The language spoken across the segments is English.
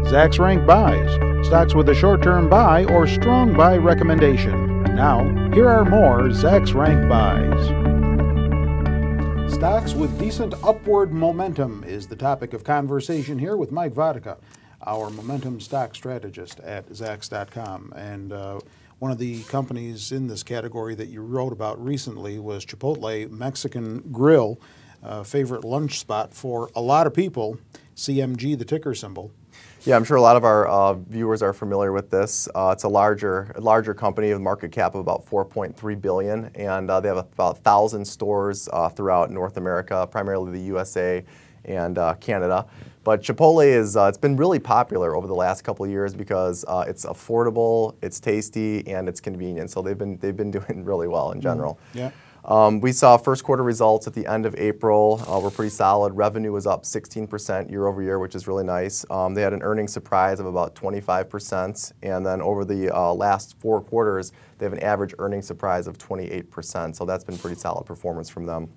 Zacks Rank Buys, stocks with a short-term buy or strong buy recommendation. Now, here are more Zacks Rank Buys. Stocks with decent upward momentum is the topic of conversation here with Mike Vodicka, our momentum stock strategist at Zacks.com. And one of the companies in this category that you wrote about recently was Chipotle Mexican Grill, a favorite lunch spot for a lot of people. CMG, the ticker symbol. Yeah, I'm sure a lot of our viewers are familiar with this. It's a larger company with a market cap of about $4.3 billion, and they have about 1,000 stores throughout North America, primarily the USA and Canada. But Chipotle it's been really popular over the last couple of years because it's affordable, it's tasty, and it's convenient. So they've been doing really well in general. Yeah. We saw first quarter results at the end of April. Were pretty solid. Revenue was up 16% year over year, which is really nice. They had an earnings surprise of about 25%, and then over the last 4 quarters, they have an average earnings surprise of 28%. So that's been pretty solid performance from them.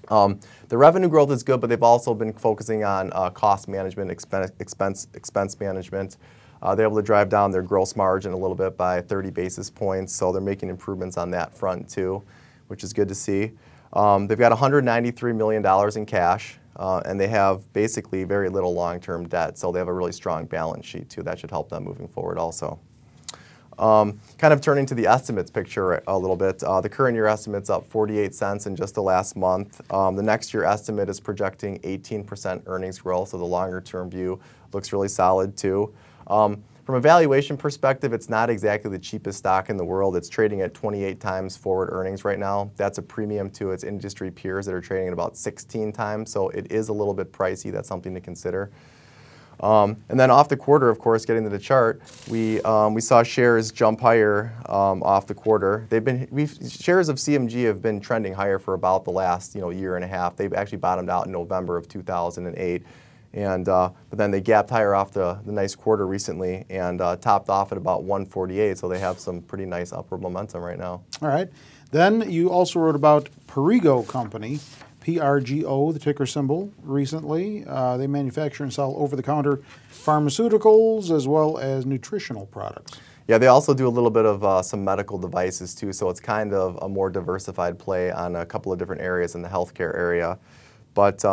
The revenue growth is good, but they've also been focusing on cost management, expense management. They're able to drive down their gross margin a little bit by 30 basis points, so they're making improvements on that front too, which is good to see. They've got $193 million in cash, and they have basically very little long-term debt, so they have a really strong balance sheet too. That should help them moving forward also. Kind of turning to the estimates picture a little bit, the current year estimate's up 48 cents in just the last month. The next year estimate is projecting 18% earnings growth, so the longer term view looks really solid too. From a valuation perspective, it's not exactly the cheapest stock in the world. It's trading at 28 times forward earnings right now. That's a premium to its industry peers that are trading at about 16 times, so it is a little bit pricey. That's something to consider. And then off the quarter, of course, getting to the chart, we saw shares jump higher off the quarter. Shares of CMG have been trending higher for about the last year and a half. They've actually bottomed out in November of 2008. But then they gapped higher off the nice quarter recently and topped off at about 148, so they have some pretty nice upward momentum right now. All right. Then you also wrote about Perrigo Company, PRGO, the ticker symbol, recently. They manufacture and sell over-the-counter pharmaceuticals as well as nutritional products. Yeah, they also do a little bit of some medical devices too, so it's kind of a more diversified play on a couple of different areas in the healthcare area. But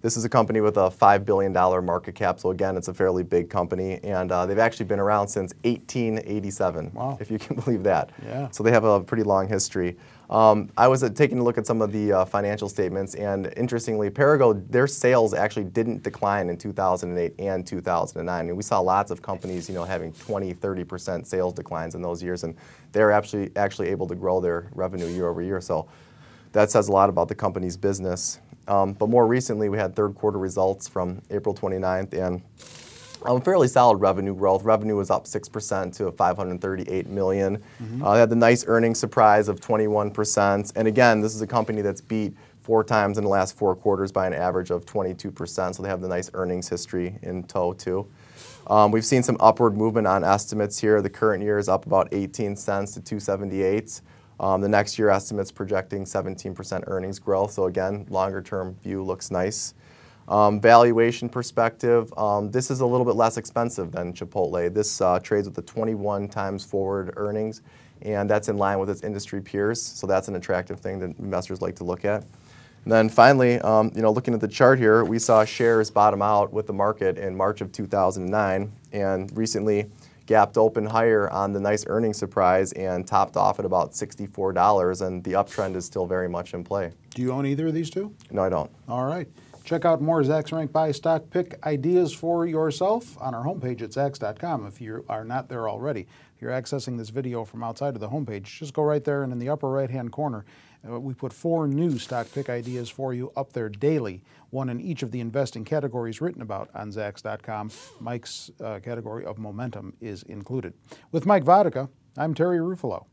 this is a company with a $5 billion market cap, so again, it's a fairly big company, and they've actually been around since 1887, wow, if you can believe that. Yeah. So they have a pretty long history. I was taking a look at some of the financial statements, and interestingly, Perrigo, their sales actually didn't decline in 2008 and 2009. And we saw lots of companies, having 20, 30% sales declines in those years, and they're actually able to grow their revenue year over year. So that says a lot about the company's business. But more recently, we had third quarter results from April 29th, and fairly solid revenue growth. Revenue was up 6% to $538 million. Mm-hmm. They had the nice earnings surprise of 21%. And again, this is a company that's beat 4 times in the last 4 quarters by an average of 22%. So they have the nice earnings history in tow too. We've seen some upward movement on estimates here. The current year is up about 18 cents to 278. The next year estimate's projecting 17% earnings growth. So again, longer term view looks nice. Valuation perspective, this is a little bit less expensive than Chipotle. This trades with the 21 times forward earnings, and that's in line with its industry peers. So that's an attractive thing that investors like to look at. And then finally, looking at the chart here, we saw shares bottom out with the market in March of 2009, and recently gapped open higher on the nice earnings surprise and topped off at about $64, and the uptrend is still very much in play. Do you own either of these two? No, I don't. All right. Check out more Zacks Rank Buy stock pick ideas for yourself on our homepage at Zacks.com if you are not there already. If you're accessing this video from outside of the homepage, just go right there, and in the upper right-hand corner, we put 4 new stock pick ideas for you up there daily, one in each of the investing categories written about on Zacks.com. Mike's category of momentum is included. With Mike Vodicka, I'm Terry Ruffalo.